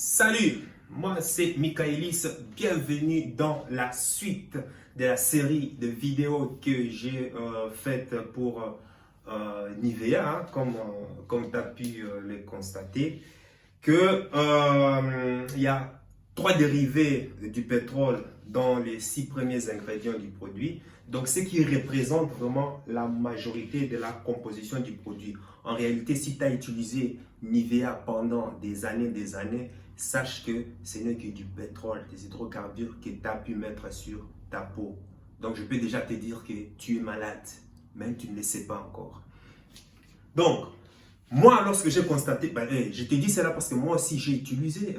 Salut, moi c'est Michaelis, bienvenue dans la suite de la série de vidéos que j'ai faites pour Nivea, hein, comme tu as pu le constater, que il y a 3 dérivés du pétrole dans les 6 premiers ingrédients du produit, donc ce qui représente vraiment la majorité de la composition du produit. En réalité, si tu as utilisé Nivea pendant des années, sache que ce n'est que du pétrole, des hydrocarbures que tu as pu mettre sur ta peau. Donc je peux déjà te dire que tu es malade, même tu ne le sais pas encore. Donc, moi, lorsque j'ai constaté, je te dis cela parce que moi aussi j'ai utilisé,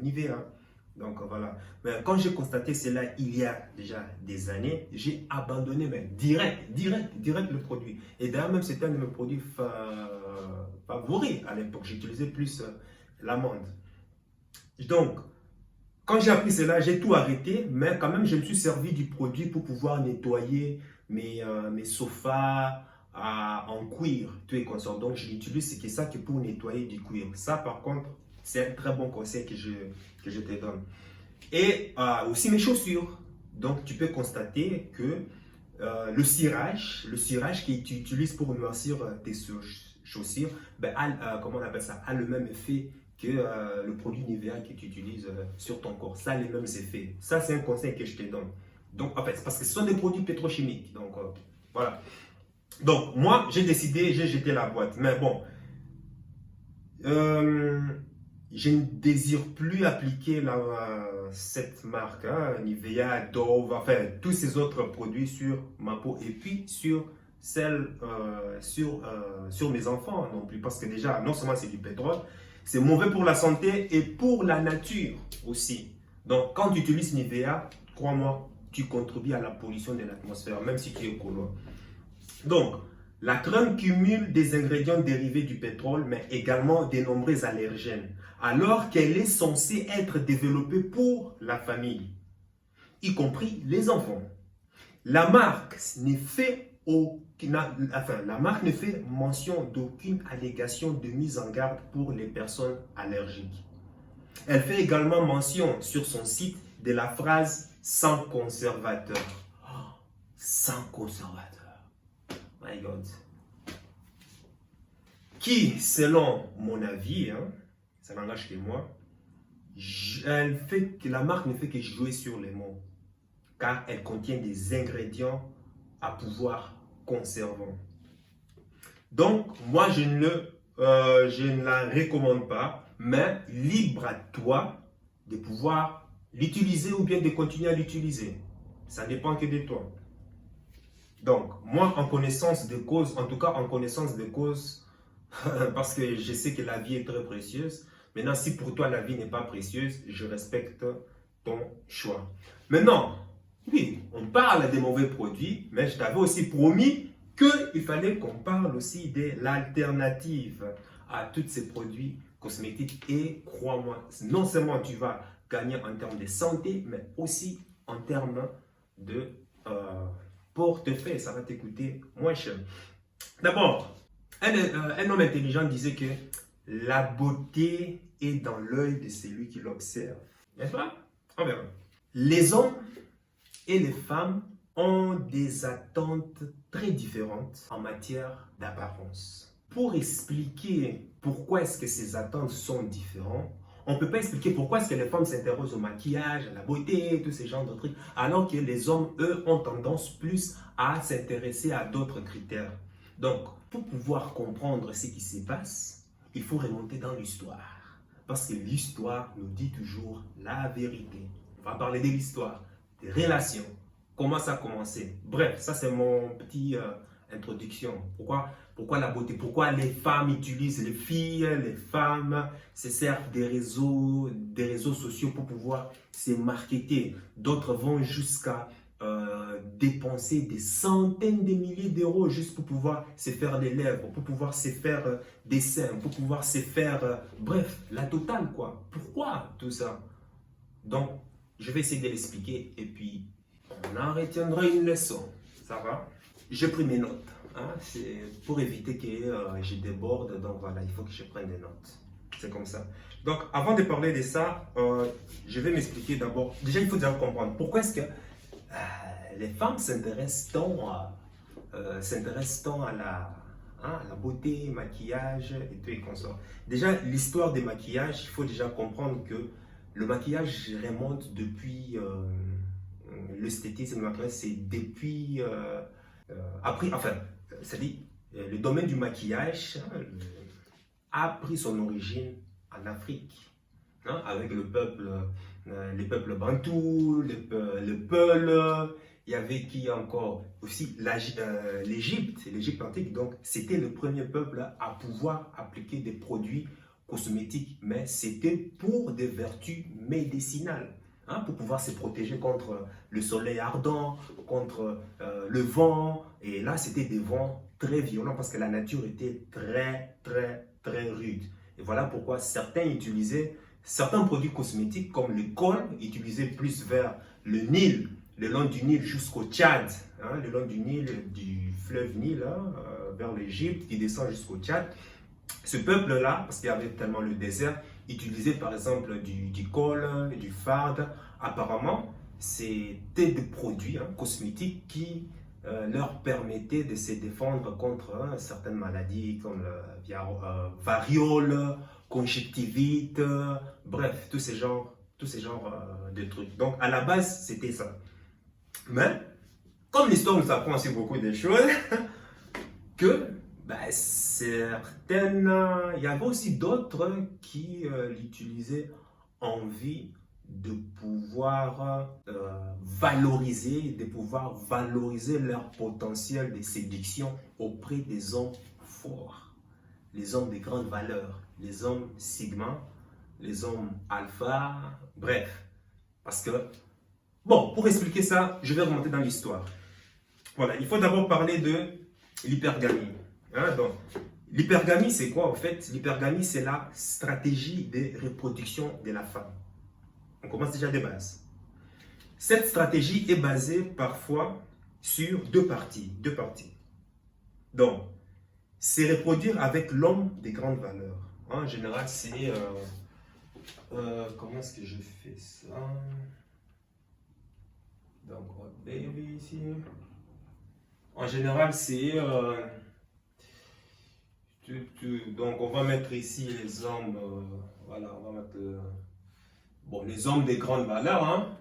Nivea. Donc voilà. Mais quand j'ai constaté cela il y a déjà des années, j'ai abandonné même direct le produit. Et d'ailleurs même c'était un de mes produits favoris à l'époque. J'utilisais plus l'amande. Donc, quand j'ai appris cela, j'ai tout arrêté, mais quand même, je me suis servi du produit pour pouvoir nettoyer mes sofas en cuir, tout et consort. Donc, je l'utilise, c'est ça que pour nettoyer du cuir. Ça, par contre, c'est un très bon conseil que je te donne. Et aussi mes chaussures. Donc, tu peux constater que le cirage que tu utilises pour noircir tes chaussures, comment on appelle ça, a le même effet que le produit Nivea que tu utilises sur ton corps. Ça a les mêmes effets. Ça, c'est un conseil que je te donne. Donc, en fait, c'est parce que ce sont des produits pétrochimiques. Donc, voilà. Donc, moi, j'ai décidé, j'ai jeté la boîte. Mais bon, je ne désire plus appliquer cette marque, hein, Nivea, Dove, enfin, tous ces autres produits sur ma peau et puis sur mes enfants non plus. Parce que déjà, non seulement c'est du pétrole, c'est mauvais pour la santé et pour la nature aussi. Donc, quand tu utilises Nivea, crois-moi, tu contribues à la pollution de l'atmosphère, même si tu es écolo. Donc, la crème cumule des ingrédients dérivés du pétrole, mais également des nombreux allergènes, alors qu'elle est censée être développée pour la famille, y compris les enfants. La marque ne fait mention d'aucune allégation de mise en garde pour les personnes allergiques. Elle fait également mention sur son site de la phrase « sans conservateur ». Sans conservateur. My God. Qui, selon mon avis, hein, ça n'engage que moi, la marque ne fait que jouer sur les mots, car elle contient des ingrédients à pouvoir conservant. Donc, moi, je ne la recommande pas, mais libre à toi de pouvoir l'utiliser ou bien de continuer à l'utiliser. Ça dépend que de toi. Donc, moi, en connaissance de cause, en tout cas en connaissance de cause, parce que je sais que la vie est très précieuse. Maintenant, si pour toi la vie n'est pas précieuse, je respecte ton choix. Maintenant, oui, on parle des mauvais produits, mais je t'avais aussi promis qu'il fallait qu'on parle aussi de l'alternative à tous ces produits cosmétiques. Et crois-moi, non seulement tu vas gagner en termes de santé, mais aussi en termes de portefeuille. Ça va te coûter moins cher. D'abord, un homme intelligent disait que la beauté est dans l'œil de celui qui l'observe. N'est-ce pas? On verra. Les hommes et les femmes ont des attentes très différentes en matière d'apparence. Pour expliquer pourquoi est-ce que ces attentes sont différentes, on ne peut pas expliquer pourquoi est-ce que les femmes s'intéressent au maquillage, à la beauté, tous ces genres de trucs, alors que les hommes, eux, ont tendance plus à s'intéresser à d'autres critères. Donc, pour pouvoir comprendre ce qui se passe, il faut remonter dans l'histoire. Parce que l'histoire nous dit toujours la vérité. On va parler de l'histoire, des relations, comment ça a commencé. Bref, ça c'est mon petit introduction. Pourquoi la beauté? Pourquoi les femmes utilisent, les filles, les femmes se servent des réseaux sociaux pour pouvoir se marketer. D'autres vont jusqu'à dépenser des centaines de milliers d'euros juste pour pouvoir se faire des lèvres, pour pouvoir se faire des seins, pour pouvoir se faire, bref, la totale quoi. Pourquoi tout ça? Donc, je vais essayer de l'expliquer et puis on en retiendra une leçon. Ça va? J'ai pris mes notes. hein, c'est pour éviter que je déborde, donc voilà, il faut que je prenne des notes. C'est comme ça. Donc, avant de parler de ça, je vais m'expliquer d'abord. Déjà, il faut déjà comprendre pourquoi est-ce que les femmes s'intéressent tant à la beauté, maquillage et tout et consort. Déjà, l'histoire des maquillages, il faut déjà comprendre que le maquillage remonte depuis l'esthétisme, le maquillage, c'est depuis après, enfin, c'est-à-dire le domaine du maquillage a pris son origine en Afrique, hein, avec le peuple, les peuples bantous, le Peul. Il y avait qui encore aussi l'Égypte antique. Donc, c'était le premier peuple à pouvoir appliquer des produits cosmétiques, mais c'était pour des vertus médicinales, hein, pour pouvoir se protéger contre le soleil ardent, contre le vent. Et là, c'était des vents très violents parce que la nature était très rude. Et voilà pourquoi certains utilisaient certains produits cosmétiques comme le col, utilisés plus vers le Nil, le long du Nil jusqu'au Tchad, hein, le long du Nil, du fleuve Nil, hein, vers l'Égypte, qui descend jusqu'au Tchad. Ce peuple-là, parce qu'il y avait tellement le désert, utilisait par exemple du col, du fard. Apparemment, c'était des produits, hein, cosmétiques qui leur permettaient de se défendre contre certaines maladies comme variole, conjonctivite, bref, tous ces genres de trucs. Donc, à la base, c'était ça. Mais, comme l'histoire nous apprend aussi beaucoup de choses, que certaines, il y avait aussi d'autres qui l'utilisaient en vue de pouvoir valoriser leur potentiel de séduction auprès des hommes forts, les hommes de grande valeur, les hommes sigma, les hommes alpha, bref. Parce que, bon, pour expliquer ça, je vais remonter dans l'histoire. Voilà, il faut d'abord parler de l'hypergamie. Hein, donc, l'hypergamie, c'est quoi en fait? L'hypergamie, c'est la stratégie de reproduction de la femme. On commence déjà des bases. Cette stratégie est basée parfois sur deux parties. Donc, c'est reproduire avec l'homme de grande valeur. En général, c'est... comment est-ce que je fais ça? Donc, baby ici. En général, c'est... donc, on va mettre ici les hommes... voilà, on va mettre... bon, les hommes de grande valeur, hein?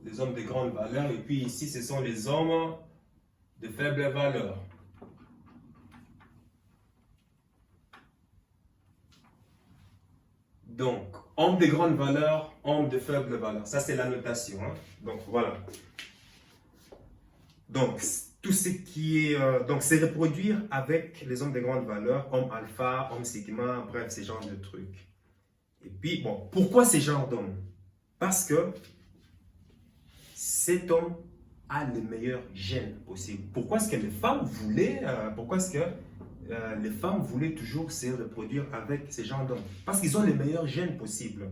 Les hommes de grande valeur. Et puis ici, ce sont les hommes de faible valeur. Donc, homme de grande valeur, homme de faible valeur. Ça, c'est la notation. Hein? Donc, voilà. Donc, tout ce qui est... donc, c'est reproduire avec les hommes de grande valeur, homme alpha, homme sigma, bref, ces genres de trucs. Et puis, bon, pourquoi ces genres d'hommes? Parce que cet homme a les meilleurs gènes possibles. Pourquoi est-ce que les femmes voulaient... pourquoi est-ce que les femmes voulaient toujours se reproduire avec ces genres d'hommes? Parce qu'ils ont les meilleurs gènes possibles.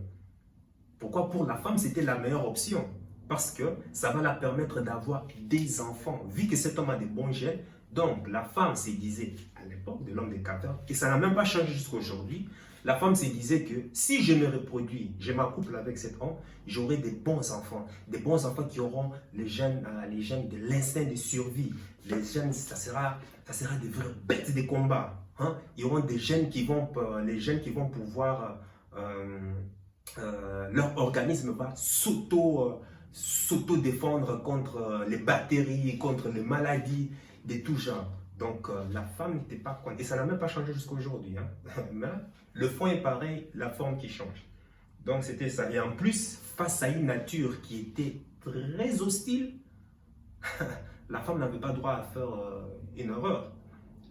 Pourquoi pour la femme, c'était la meilleure option? Parce que ça va la permettre d'avoir des enfants. Vu que cet homme a des bons gènes, donc la femme se disait, à l'époque de l'homme des cavernes, et ça n'a même pas changé jusqu'à aujourd'hui, la femme se disait que si je me reproduis, je m'accouple avec cet homme, j'aurai des bons enfants qui auront les gènes de l'instinct de survie. Les gènes, ça sera des vraies bêtes de combat. Hein? Ils auront des gènes les gènes qui vont pouvoir, leur organisme va s'auto-défendre contre les bactéries, contre les maladies de tout genre. Donc, la femme n'était pas contente. Et ça n'a même pas changé jusqu'à aujourd'hui. Hein? Mais le fond est pareil, la forme qui change. Donc, c'était ça. Et en plus, face à une nature qui était très hostile, la femme n'avait pas droit à faire une erreur.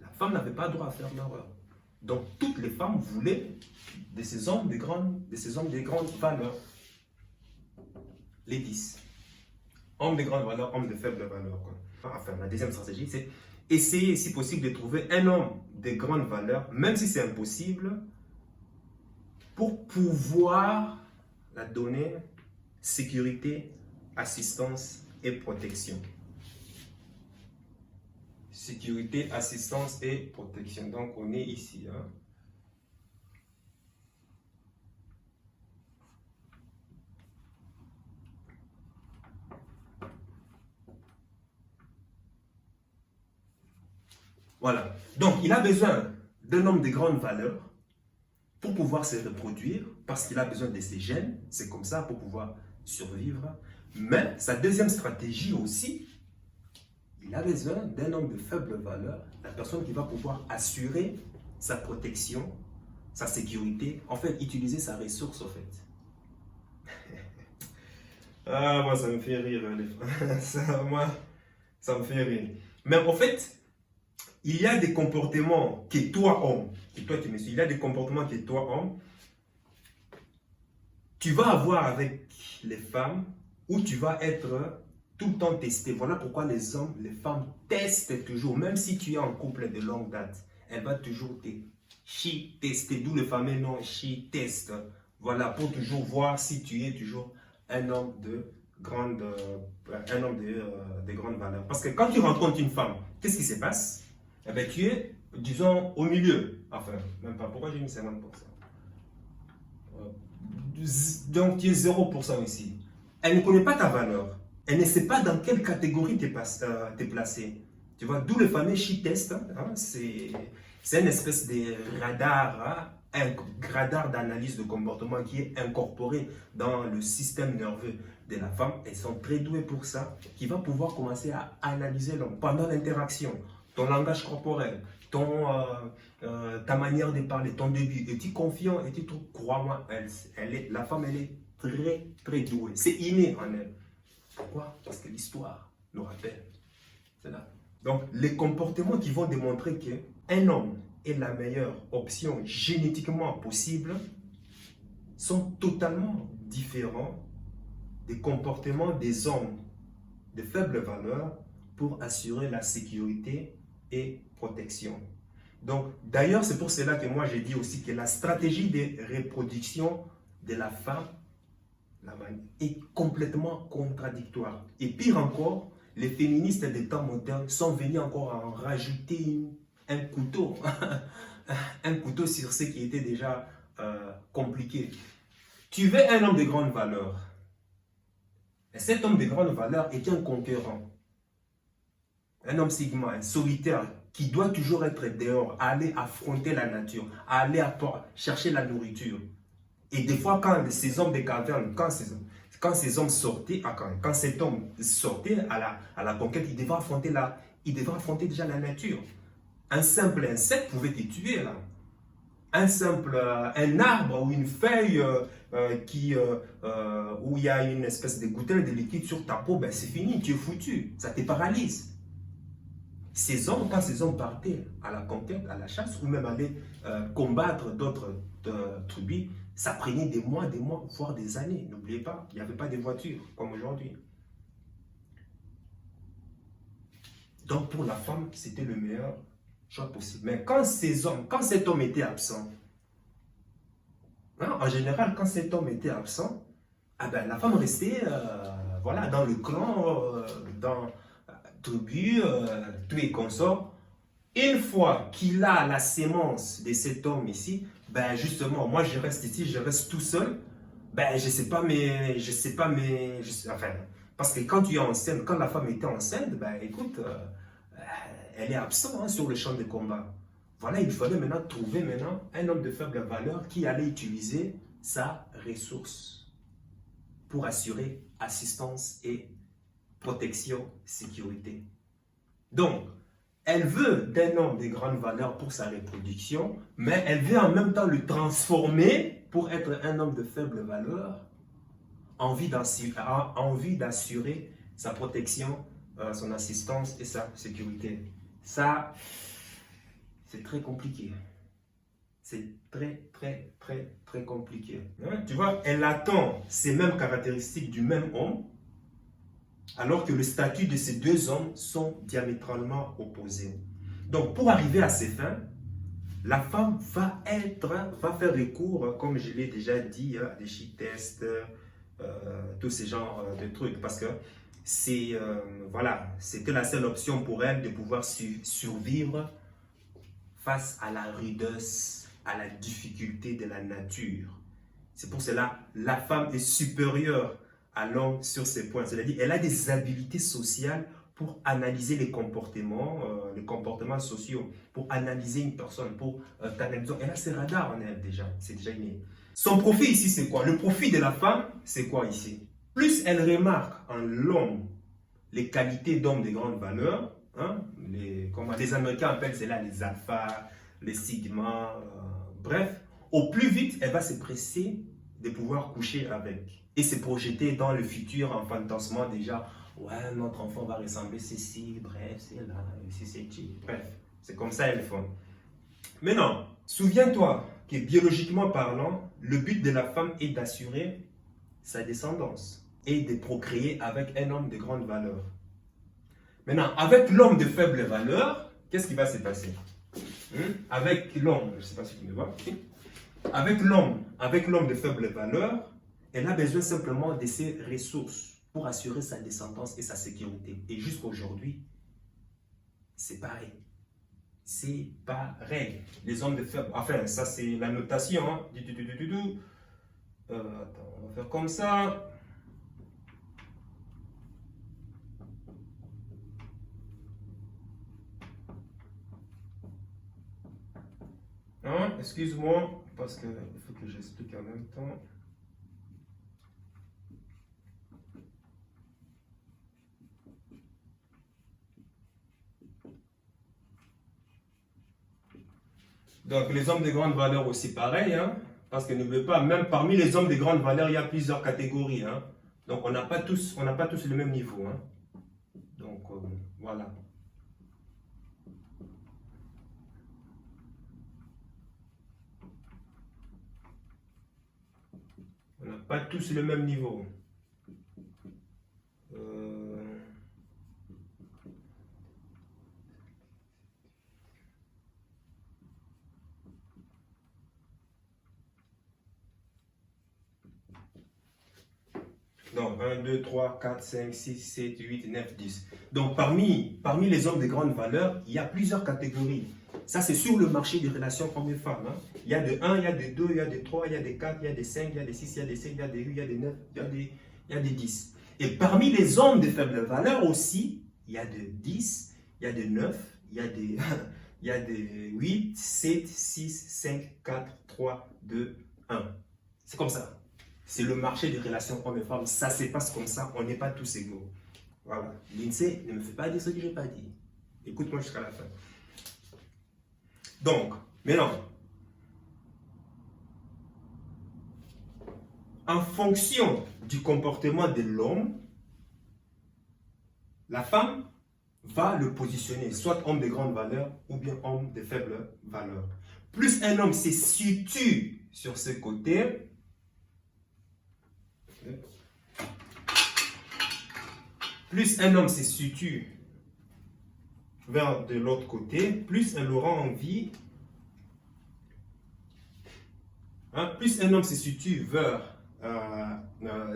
La femme n'avait pas droit à faire une erreur. Donc, toutes les femmes voulaient de ces hommes de grandes valeurs. Les 10. Hommes de grande valeur, hommes de faible valeur. Quoi. Enfin, la deuxième stratégie, c'est essayer, si possible, de trouver un homme de grande valeur, même si c'est impossible, pour pouvoir la donner sécurité, assistance et protection. sécurité, assistance et protection. Donc, on est ici. Hein. Voilà. Donc, il a besoin d'un homme de grande valeur pour pouvoir se reproduire, parce qu'il a besoin de ses gènes, c'est comme ça, pour pouvoir survivre. Mais sa deuxième stratégie aussi, il a besoin d'un homme de faible valeur, la personne qui va pouvoir assurer sa protection, sa sécurité, en fait, utiliser sa ressource, en fait. Ah, moi, ça me fait rire, les frères. Moi, ça me fait rire. Mais en fait, il y a des comportements que toi, homme, que toi qui me suis, il y a des comportements que toi, homme, tu vas avoir avec les femmes où tu vas être tout le temps testé. Voilà pourquoi les hommes, les femmes testent toujours. Même si tu es en couple de longue date, elle va toujours tester. D'où le fameux nom she test. Voilà, pour toujours voir si tu es toujours un homme de grande, de grande valeur. Parce que quand tu rencontres une femme, qu'est-ce qui se passe? Eh bien, tu es, disons, au milieu. Enfin, même pas. Pourquoi j'ai mis 50%? Donc, tu es 0% ici. Elle ne connaît pas ta valeur. Elle ne sait pas dans quelle catégorie tu es placé. Tu vois, d'où le fameux she test. Hein, c'est une espèce de radar, hein, un radar d'analyse de comportement qui est incorporé dans le système nerveux de la femme. Elles sont très douées pour ça, qui va pouvoir commencer à analyser l'homme pendant l'interaction. Ton langage corporel, ta manière de parler, ton début. Es-tu confiant? Es-tu trop? Crois-moi, la femme, elle est très, très douée. C'est inné en elle. Pourquoi? Parce que l'histoire nous rappelle. C'est là. Donc, les comportements qui vont démontrer qu'un homme est la meilleure option génétiquement possible sont totalement différents des comportements des hommes de faible valeur pour assurer la sécurité et protection. Donc, d'ailleurs, c'est pour cela que moi, j'ai dit aussi que la stratégie de reproduction de la femme est complètement contradictoire. Et pire encore, les féministes des temps modernes sont venus encore en rajouter un couteau, un couteau sur ce qui était déjà compliqué. Tu veux un homme de grande valeur. Et cet homme de grande valeur est un conquérant. Un homme sigma, un solitaire, qui doit toujours être dehors, aller affronter la nature, aller chercher la nourriture. Et des fois, quand ces hommes des cavernes, quand ces hommes sortaient, quand cet homme sortait à la conquête, il devait affronter déjà la nature. Un simple insecte pouvait te tuer là. Un arbre ou une feuille où il y a une espèce de gouttelette de liquide sur ta peau, ben c'est fini, tu es foutu, ça te paralyse. Ces hommes, quand ces hommes partaient à la conquête, à la chasse, ou même allaient combattre d'autres tribus, ça prenait des mois, voire des années. N'oubliez pas, il n'y avait pas de voitures comme aujourd'hui. Donc pour la femme, c'était le meilleur choix possible. Mais quand cet homme était absent, hein, en général, quand cet homme était absent, ah ben, la femme restait voilà, dans le clan, dans tribu, tout et consort. Une fois qu'il a la sémence de cet homme ici, ben justement, moi je reste ici, je reste tout seul. Ben je sais pas, enfin, parce que quand tu es enceinte, quand la femme était enceinte, ben écoute, elle est absente hein, sur le champ de combat. Voilà, il fallait maintenant trouver un homme de faible valeur qui allait utiliser sa ressource pour assurer assistance et protection, sécurité. Donc, elle veut d'un homme de grande valeur pour sa reproduction, mais elle veut en même temps le transformer pour être un homme de faible valeur, en vue d'assurer sa protection, son assistance et sa sécurité. Ça, c'est très compliqué. C'est très, très, très, très compliqué. Hein? Tu vois, elle attend ces mêmes caractéristiques du même homme, alors que le statut de ces deux hommes sont diamétralement opposés. Donc, pour arriver à ces fins, la femme va faire recours, comme je l'ai déjà dit, à des she tests, tous ces genres de trucs. Parce que voilà, c'était la seule option pour elle de pouvoir survivre face à la rudesse, à la difficulté de la nature. C'est pour cela la femme est supérieure à l'homme sur ces points. C'est-à-dire elle a des habiletés sociales pour analyser les comportements sociaux, pour analyser une personne, pour analyser. Elle a ses radars en elle déjà, c'est déjà inné. Son profit ici, c'est quoi? Le profit de la femme, c'est quoi ici? Plus elle remarque en l'homme les qualités d'homme de grande valeur, hein, les Américains appellent cela les alphas, les sigma, bref, au plus vite, elle va se presser de pouvoir coucher avec et se projeter dans le futur en fantasmant déjà, ouais, notre enfant va ressembler ceci, bref, c'est là, c'est bref, c'est comme ça elles font. Maintenant, souviens-toi que biologiquement parlant, le but de la femme est d'assurer sa descendance et de procréer avec un homme de grande valeur. Maintenant, avec l'homme de faible valeur, qu'est-ce qui va se passer? Avec l'homme, je ne sais pas si tu me vois, avec l'homme de faible valeur, elle a besoin simplement de ses ressources pour assurer sa descendance et sa sécurité. Et jusqu'à aujourd'hui, c'est pareil. C'est pareil. Les hommes de faible... Enfin, ça c'est la notation. Hein. Attends, on va faire comme ça. Hein? Excuse-moi, parce qu'il faut que j'explique en même temps. Donc, les hommes de grande valeur aussi pareil, hein, parce que n'oubliez pas, même parmi les hommes de grande valeur, il y a plusieurs catégories. Hein. Donc, on n'a pas tous le même niveau. Hein. Donc, voilà. On n'a pas tous le même niveau. Donc, 1, 2, 3, 4, 5, 6, 7, 8, 9, 10. Donc, parmi les hommes de grande valeur, il y a plusieurs catégories. Ça, c'est sur le marché des relations hommes-femmes. Hein. Il y a de 1, il y a de 2, il y a de 3, il y a de 4, il y a de 5, il y a de 6, il y a de 7, il y a de 8, il y a de 9, il y a de 10. Et parmi les hommes de faible valeur aussi, il y a de 10, il y a de 9, il y a de, il y a de 8, 7, 6, 5, 4, 3, 2, 1. C'est comme ça. C'est le marché des relations hommes-femmes. Ça se passe comme ça. On n'est pas tous égaux. Voilà. L'INSEE ne me fait pas dire ce que je n'ai pas dit. Écoute-moi jusqu'à la fin. Donc, maintenant, en fonction du comportement de l'homme, la femme va le positionner, soit homme de grande valeur ou bien homme de faible valeur. Plus un homme se situe sur ce côté, plus un homme se situe vers de l'autre côté, plus elle aura envie, hein, plus un homme se situe vers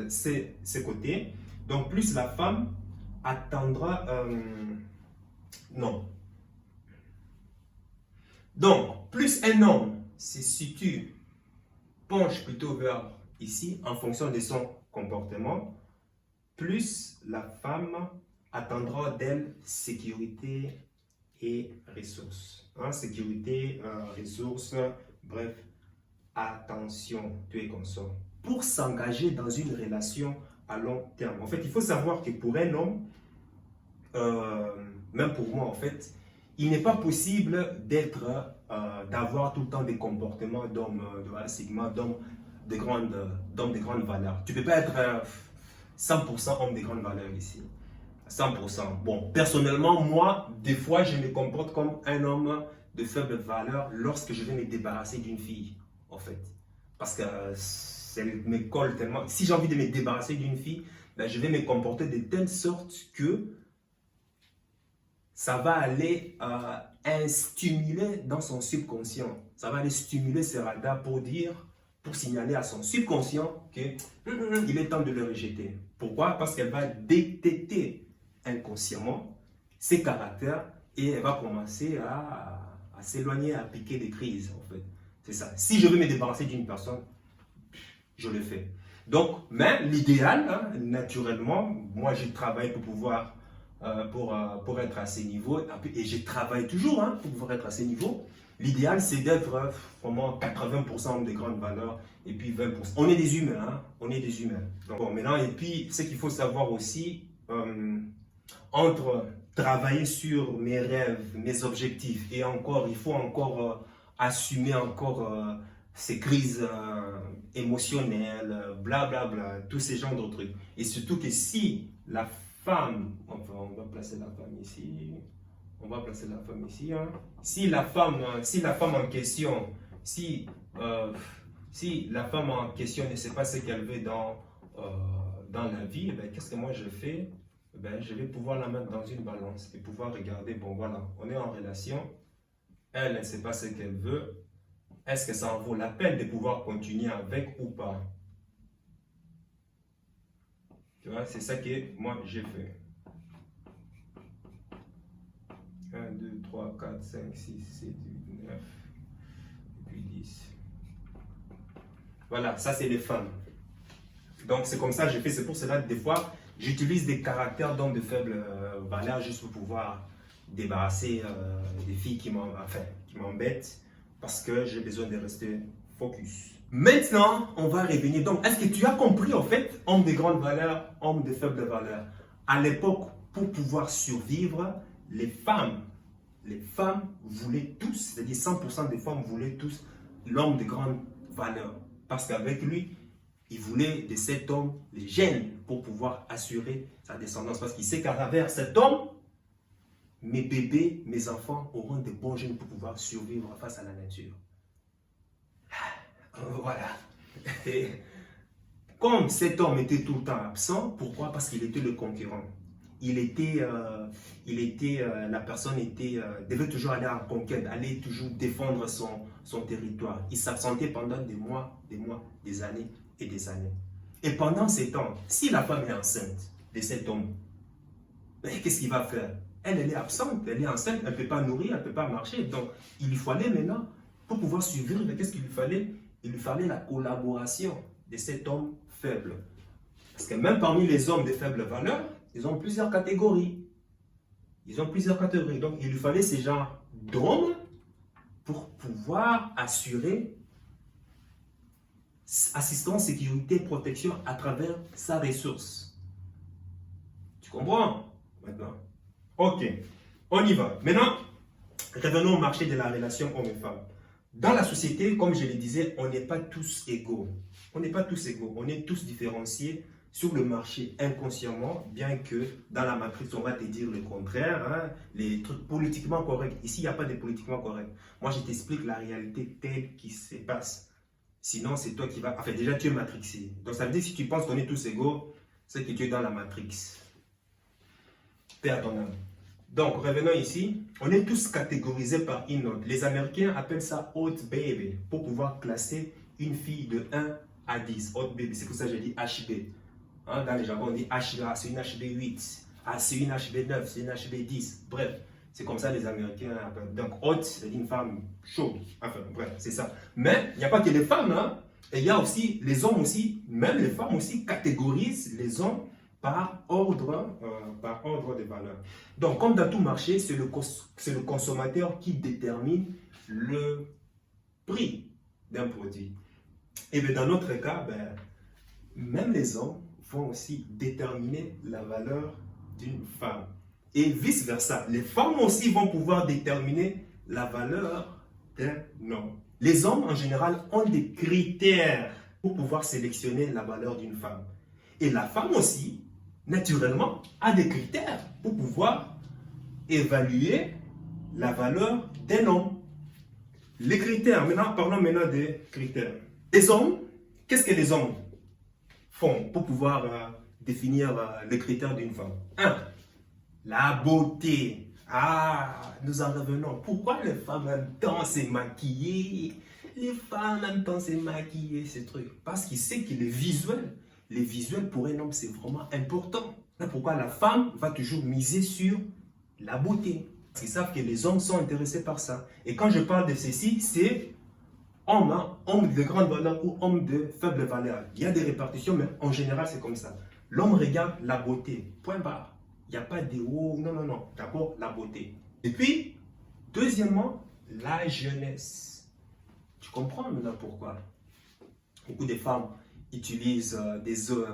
ces côtés, donc plus la femme attendra, non. Donc, plus un homme se situe, penche plutôt vers ici, en fonction de son comportement, plus la femme attendra d'elle sécurité et ressources. Hein, sécurité, ressources, bref, attention, tu es consort. Pour s'engager dans une relation à long terme. En fait, il faut savoir que pour un homme, même pour moi en fait, il n'est pas possible d'avoir tout le temps des comportements d'hommes de sigma, d'hommes de grande valeur. Tu ne peux pas être 100% homme de grande valeur ici. 100%. Bon, personnellement, moi, des fois, je me comporte comme un homme de faible valeur lorsque je vais me débarrasser d'une fille, en fait. Parce que ça me colle tellement. Si j'ai envie de me débarrasser d'une fille, ben, je vais me comporter de telle sorte que ça va aller stimuler dans son subconscient. Ça va aller stimuler ses radars pour dire pour signaler à son subconscient qu'il est temps de le rejeter. Pourquoi? Parce qu'elle va détecter inconsciemment ses caractères et elle va commencer à s'éloigner, à piquer des crises, en fait. C'est ça. Si je veux me débarrasser d'une personne, je le fais. Donc, mais l'idéal, hein, naturellement, moi j'ai travaillé pour pouvoir, pour être à ces niveaux, et je travaille toujours hein, pour pouvoir être à ces niveaux. L'idéal, c'est d'être vraiment 80% des grandes valeurs et puis 20%. On est des humains, hein, on est des humains. Donc, bon, maintenant, et puis, ce qu'il faut savoir aussi, entre travailler sur mes rêves, mes objectifs, et encore, il faut encore assumer encore ces crises émotionnelles, blablabla, bla, bla, tous ces genres de trucs. Et surtout que si la femme, enfin, on va placer la femme ici, on va placer la femme ici, hein. Si la femme en question, si la femme en question ne sait pas ce qu'elle veut dans la vie, ben, qu'est-ce que moi je fais? Ben, je vais pouvoir la mettre dans une balance et pouvoir regarder, bon voilà, on est en relation, elle ne sait pas ce qu'elle veut, est-ce que ça en vaut la peine de pouvoir continuer avec ou pas? Tu vois, c'est ça que moi j'ai fait. 1, 2, 3, 4, 5, 6, 7, 8, 9, et puis 10. Voilà, ça c'est les femmes. Donc c'est comme ça que j'ai fait, c'est pour cela que des fois, j'utilise des caractères d'hommes de faible valeur juste pour pouvoir débarrasser des filles qui m'embêtent parce que j'ai besoin de rester focus. Maintenant, on va revenir. Donc, est-ce que tu as compris en fait, homme de grande valeur, homme de faible valeur? À l'époque, pour pouvoir survivre, les femmes voulaient tous, c'est-à-dire 100% des femmes voulaient tous l'homme de grande valeur. Parce qu'avec lui, il voulait de cet homme les gènes pour pouvoir assurer sa descendance. Parce qu'il sait qu'à travers cet homme, mes bébés, mes enfants auront de bons gènes pour pouvoir survivre face à la nature. Voilà. Et comme cet homme était tout le temps absent, pourquoi? Parce qu'il était le concurrent. La personne devait toujours aller en conquête, aller toujours défendre son territoire. Il s'absentait pendant des mois, des années et des années. Et pendant ces temps, si la femme est enceinte de cet homme, qu'est-ce qu'il va faire? Elle est absente, elle est enceinte, elle ne peut pas nourrir, elle ne peut pas marcher. Donc, il lui fallait maintenant, pour pouvoir survivre, qu'est-ce qu'il lui fallait? Il lui fallait la collaboration de cet homme faible. Parce que même parmi les hommes de faible valeur, ils ont plusieurs catégories. Donc, il lui fallait ces genres d'hommes pour pouvoir assurer assistance, sécurité, protection à travers sa ressource. Tu comprends maintenant? Ok, on y va. Maintenant, revenons au marché de la relation homme et femme. Dans la société, comme je le disais, on n'est pas tous égaux. On est tous différenciés sur le marché inconsciemment, bien que dans la matrice, on va te dire le contraire, hein, les trucs politiquement corrects. Ici, il n'y a pas de politiquement correct. Moi, je t'explique la réalité telle qui se passe. Sinon, c'est toi qui vas... Enfin, déjà, tu es matrixé. Donc, ça veut dire que si tu penses qu'on est tous égaux, c'est que tu es dans la matrix. Paix à ton âme. Donc, revenons ici. On est tous catégorisés par une note. Les Américains appellent ça Hot Baby pour pouvoir classer une fille de 1 à 10. Hot Baby, c'est pour ça que j'ai dit HB. Hein, dans les jargons, on dit HB, c'est une HB 8. Ah, c'est une HB 9, c'est une HB 10. Bref, c'est comme ça les Américains appellent. Donc, hot, c'est une femme chaude. Enfin, bref, c'est ça. Mais il n'y a pas que les femmes. Hein. Et il y a aussi les hommes aussi, même les femmes aussi catégorisent les hommes par ordre de valeur. Donc, comme dans tout marché, c'est le consommateur qui détermine le prix d'un produit. Et bien, dans notre cas, même les hommes vont aussi déterminer la valeur d'une femme. Et vice-versa, les femmes aussi vont pouvoir déterminer la valeur d'un homme. Les hommes, en général, ont des critères pour pouvoir sélectionner la valeur d'une femme. Et la femme aussi, naturellement, a des critères pour pouvoir évaluer la valeur d'un homme. Les critères, parlons maintenant des critères. Les hommes, qu'est-ce que les hommes font pour pouvoir définir les critères d'une femme? 1. La beauté. Ah, nous en revenons. Pourquoi les femmes aiment tant se maquiller? les femmes, en même temps, c'est maquillé, ces trucs. Parce qu'il sait que les visuels pour un homme, c'est vraiment important. C'est pourquoi la femme va toujours miser sur la beauté. Parce qu'ils savent que les hommes sont intéressés par ça. Et quand je parle de ceci, c'est homme, hein, homme de grande valeur ou homme de faible valeur. Il y a des répartitions, mais en général, c'est comme ça. L'homme regarde la beauté, point barre. Il n'y a pas de haut, non, non, non. D'abord, la beauté. Et puis, deuxièmement, la jeunesse. Tu comprends maintenant pourquoi beaucoup de femmes utilisent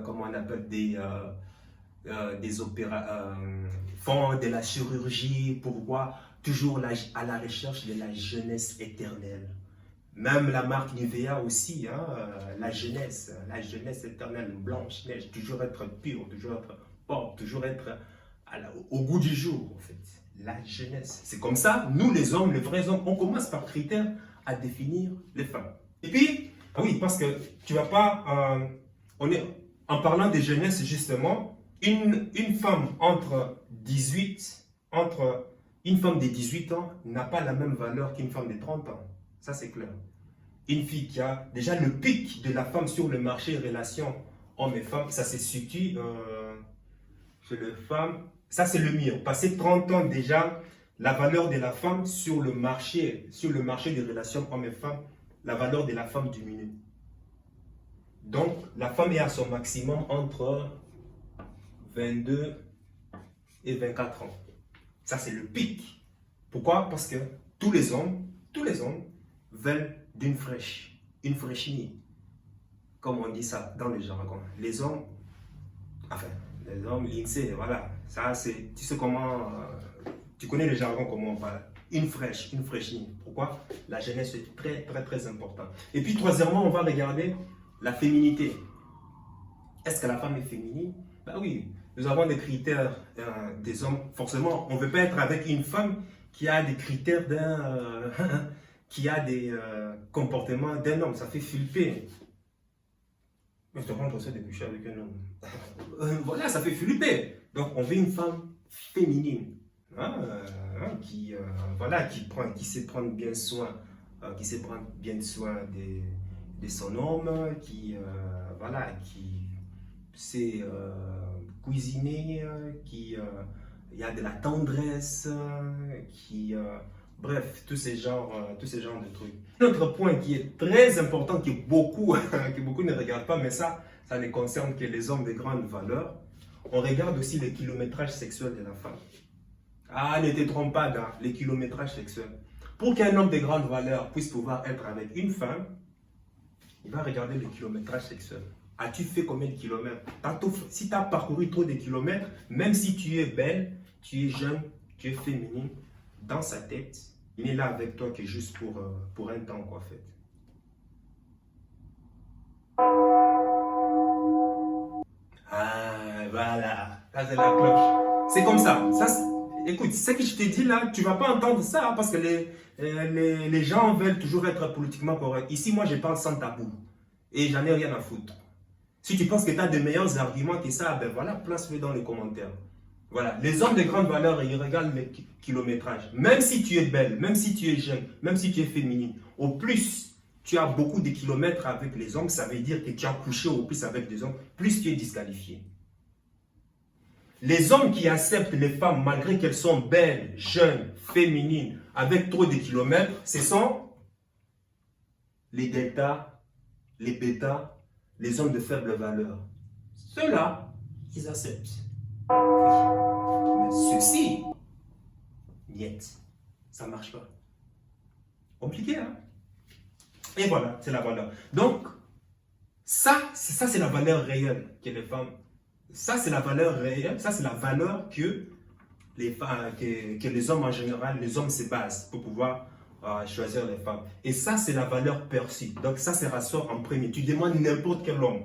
comment on appelle, des font de la chirurgie. Pourquoi? Toujours à la recherche de la jeunesse éternelle. Même la marque Nivea aussi, hein, la jeunesse éternelle, blanche, neige, toujours être pur, toujours être propre, toujours être au goût du jour, en fait. La jeunesse. C'est comme ça, nous les hommes, les vrais hommes, on commence par critères à définir les femmes. Et puis, ah oui, parce que tu vas pas, en parlant de jeunesse, justement, une femme une femme de 18 ans n'a pas la même valeur qu'une femme de 30 ans. Ça, c'est clair. Une fille qui a déjà le pic de la femme sur le marché relation hommes et femmes, ça se situe chez les femmes. Ça, c'est le mieux. Passer 30 ans déjà, la valeur de la femme sur le marché des relations hommes et femmes, la valeur de la femme diminue. Donc, la femme est à son maximum entre 22 et 24 ans. Ça, c'est le pic. Pourquoi? Parce que tous les hommes veulent d'une fraîche, une fraîchie, comme on dit ça dans le jargon. Les hommes, l'INSEE, voilà, ça c'est, tu sais comment, tu connais le jargon, comment on parle, une fraîchie. Pourquoi? La jeunesse est très, très, très importante. Et puis, troisièmement, on va regarder la féminité. Est-ce que la femme est féminine? Ben oui, nous avons des critères des hommes. Forcément, on ne veut pas être avec une femme qui a des critères qui a des comportements d'un homme. Ça fait flipper. Mais je te rends ça de coucher avec un homme. Voilà, ça fait flipper. Donc, on veut une femme féminine. Qui sait prendre bien soin, de son homme, qui sait cuisiner, qui y a de la tendresse, bref, tous ces genres de trucs. Un autre point qui est très important, que beaucoup ne regardent pas, mais ça ne concerne que les hommes de grande valeur. On regarde aussi le kilométrage sexuel de la femme. Ah, ne te trompe pas dans le kilométrage sexuel. Pour qu'un homme de grande valeur puisse pouvoir être avec une femme, il va regarder le kilométrage sexuel. As-tu fait combien de kilomètres? Si tu as parcouru trop de kilomètres, même si tu es belle, tu es jeune, tu es féminine, dans sa tête, il est là avec toi que juste pour un temps, quoi, en fait. Ah, voilà. Ça, c'est la cloche. C'est comme ça. Écoute, ce que je t'ai dit là, tu ne vas pas entendre ça, hein, parce que les gens veulent toujours être politiquement corrects. Ici, moi, je parle sans tabou. Et j'en ai rien à foutre. Si tu penses que tu as de meilleurs arguments que ça, ben voilà, place-le dans les commentaires. Voilà, les hommes de grande valeur, ils regardent le kilométrage. Même si tu es belle, même si tu es jeune, même si tu es féminine, au plus tu as beaucoup de kilomètres avec les hommes, ça veut dire que tu as couché au plus avec des hommes, plus tu es disqualifié. Les hommes qui acceptent les femmes malgré qu'elles sont belles, jeunes, féminines, avec trop de kilomètres, ce sont les deltas, les bêtas, les hommes de faible valeur. Ceux-là, ils acceptent. Mais ceux-ci, niet, ça ne marche pas. Compliqué, hein? Et voilà, c'est la valeur. Donc, ça c'est la valeur réelle que les femmes. Ça, c'est la valeur réelle. Ça, c'est la valeur que les hommes en général, les hommes se basent pour pouvoir choisir les femmes. Et ça, c'est la valeur perçue. Donc, ça ressort en premier. Tu demandes n'importe quel homme.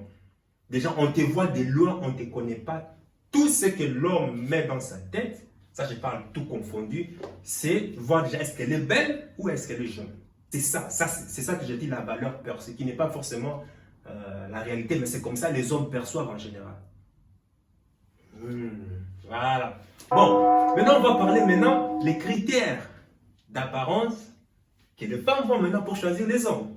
Déjà, on te voit de loin, on ne te connaît pas. Tout ce que l'homme met dans sa tête, ça, je parle tout confondu, c'est voir déjà est-ce qu'elle est belle ou est-ce qu'elle est jeune. C'est ça que je dis, la valeur perçue, qui n'est pas forcément la réalité, mais c'est comme ça les hommes perçoivent en général. Voilà. Bon, maintenant on va parler les critères d'apparence que les femmes vont maintenant pour choisir les hommes.